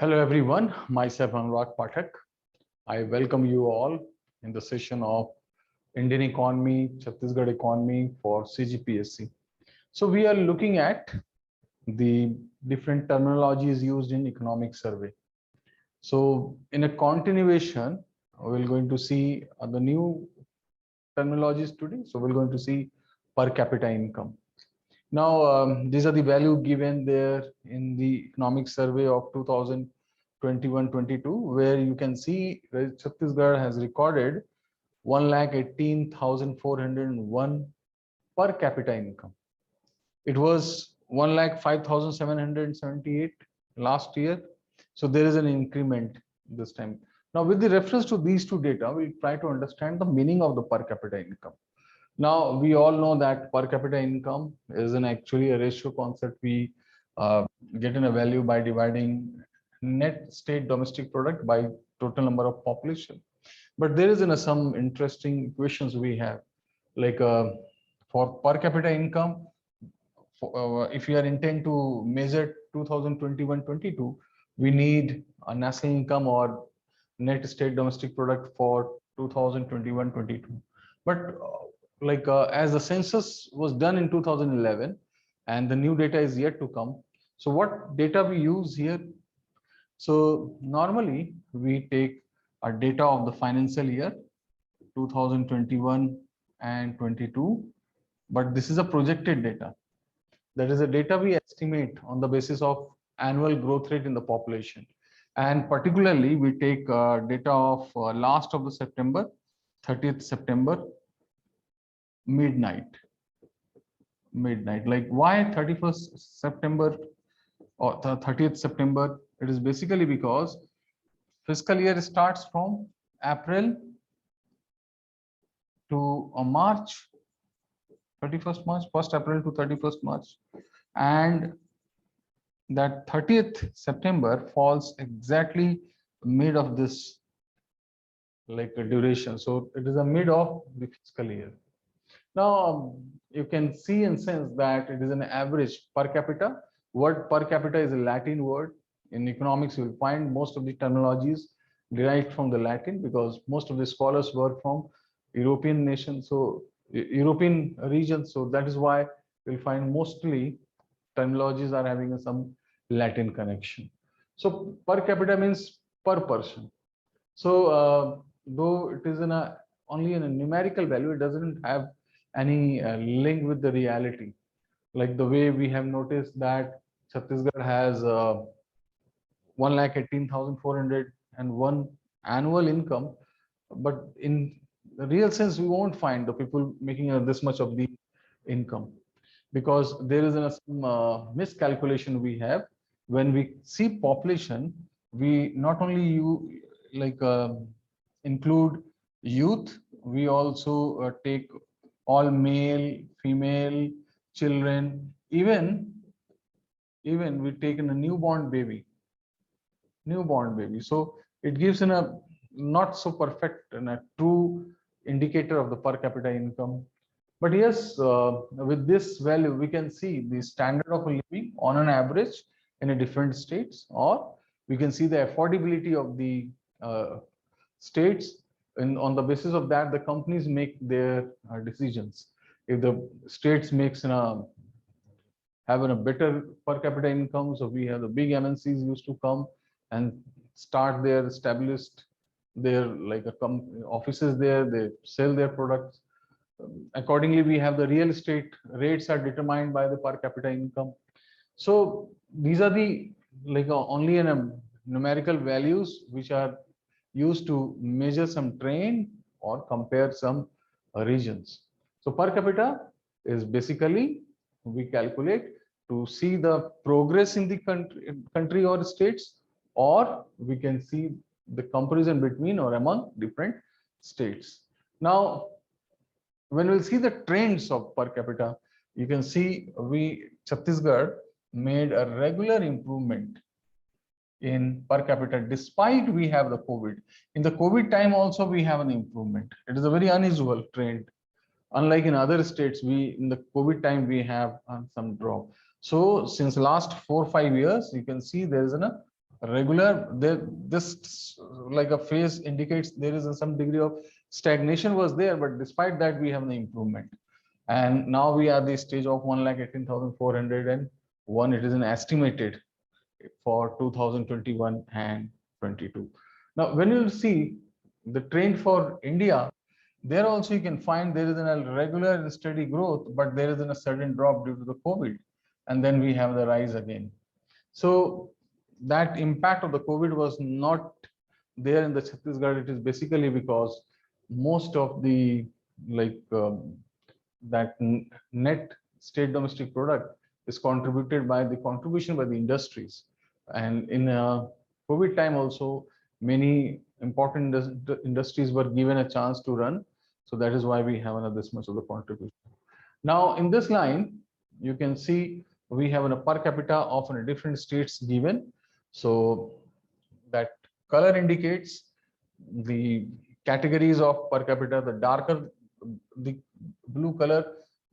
Hello everyone, myself Anurag Pathak. I welcome you all in the session of Indian economy, Chhattisgarh economy for CGPSC. So we are looking at the different terminologies used in economic survey. So in a continuation, we're going to see the new terminologies today. So we're going to see per capita income. Now, these are the value given there in the economic survey of 2021-22, where you can see Chhattisgarh has recorded 1,18,401 per capita income. It was 1,05,778 last year. So there is an increment this time. Now, with the reference to these two data, we try to understand the meaning of the per capita income. Now, we all know that per capita income is actually a ratio concept we get in a value by dividing net state domestic product by total number of population. But there is some interesting equations we have, like for per capita income, if we are intent to measure 2021-22, we need a national income or net state domestic product for 2021-22. But as the census was done in 2011 and the new data is yet to come, so what data we use here? So normally we take a data of the financial year 2021 and 22, but this is a projected data. That is a data we estimate on the basis of annual growth rate in the population. And particularly we take data of last of the September, 30th September, midnight. Like why 31st September or 30th September? It is basically because fiscal year starts from April to March, 31st March, 1st April to 31st March. And that 30th September falls exactly mid of this duration. So it is a mid of the fiscal year. Now you can see and sense that it is an average per capita. Word per capita is a Latin word. In economics, you will find most of the terminologies derived from the Latin because most of the scholars were from European nations, so European regions. So that is why you'll find mostly terminologies are having some Latin connection. So per capita means per person. So though it is only in a numerical value, it doesn't have any link with the reality. Like the way we have noticed that Chhattisgarh has 1,18,401 annual income, but in the real sense, we won't find the people making this much of the income, because there is some miscalculation we have. When we see population, we not only include youth, we also take all male, female, children, even we take in a newborn baby. So it gives in a not so perfect and a true indicator of the per capita income. But yes, with this value, we can see the standard of living on an average in a different states, or we can see the affordability of the states. And on the basis of that, the companies make their decisions. If the states makes having a better per capita income, so we have the big MNCs used to come and start their established their offices there. They sell their products. Accordingly, we have the real estate rates are determined by the per capita income. So these are the only in a numerical values which are used to measure some trend or compare some regions. So per capita is basically we calculate to see the progress in the country or states, or we can see the comparison between or among different states. Now, when we'll see the trends of per capita, you can see Chhattisgarh made a regular improvement in per capita despite we have the COVID. In the COVID time also we have an improvement. It is a very unusual trend. Unlike in other states, in the COVID time we have some drop. So since last 4 or 5 years, you can see there is regular there, this like a phase indicates there is some degree of stagnation was there, but despite that we have an improvement. And now we are the stage of 1,18,401. It is an estimated for 2021 and 22. Now when you see the trend for India, there also you can find there is a regular and steady growth, but there is a sudden drop due to the COVID, and then we have the rise again. So that impact of the COVID was not there in the Chhattisgarh. It is basically because most of the like that net state domestic product is contributed by the contribution by the industries, and in COVID time also many important industries were given a chance to run. So that is why we have another this much of the contribution. Now in this line you can see we have a per capita of different states given. So that color indicates the categories of per capita. The darker the blue color,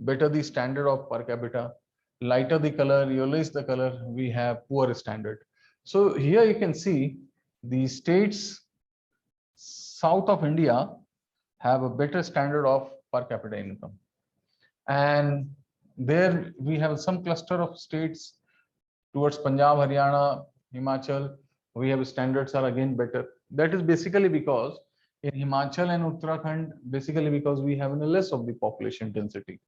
better the standard of per capita. Lighter the color, yellowish the color, we have poor standard. So here you can see the states south of India have a better standard of per capita income. And there we have some cluster of states towards Punjab, Haryana, Himachal, we have standards are again better. That is basically because in Himachal and Uttarakhand, basically because we have less of the population density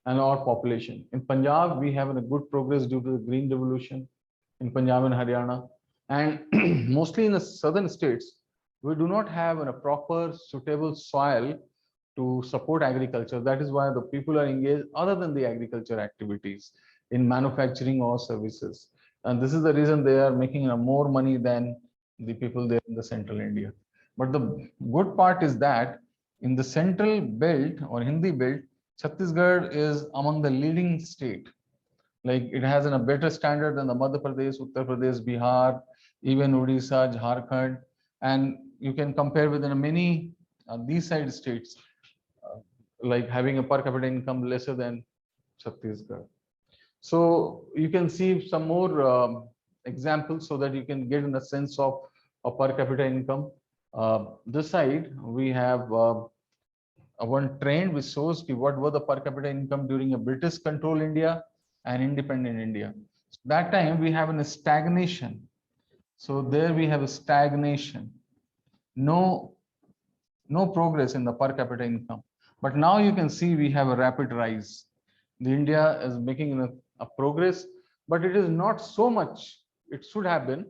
and our population. In Punjab, we have a good progress due to the green revolution in Punjab and Haryana. And mostly in the southern states, we do not have a proper suitable soil to support agriculture. That is why the people are engaged other than the agriculture activities in manufacturing or services. And this is the reason they are making more money than the people there in the central India. But the good part is that in the central belt or Hindi belt, Chhattisgarh is among the leading state. Like it has a better standard than the Madhya Pradesh, Uttar Pradesh, Bihar, even Odisha, Jharkhand, and you can compare with many these side states like having a per capita income lesser than Chhattisgarh. So you can see some more examples so that you can get in a sense of a per capita income. This side we have one trend which shows what were the per capita income during a British control India and independent India. That time we have a stagnation. So there we have a stagnation, no progress in the per capita income. But now you can see we have a rapid rise. The India is making a progress, but it is not so much it should have been,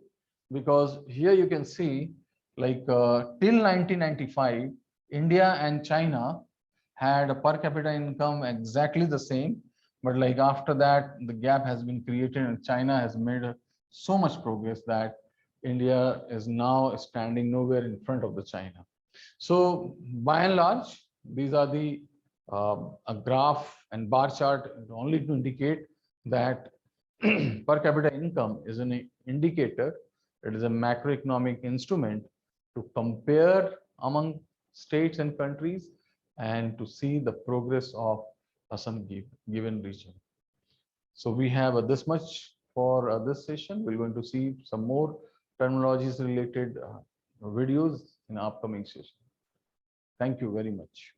because here you can see like till 1995 India and China had a per capita income exactly the same, but like after that the gap has been created and China has made so much progress that India is now standing nowhere in front of the China. So by and large these are the a graph and bar chart only to indicate that per capita income is an indicator. It is a macroeconomic instrument to compare among states and countries and to see the progress of some given region. So we have this much for this session. We're going to see some more terminologies related videos in upcoming session. Thank you very much.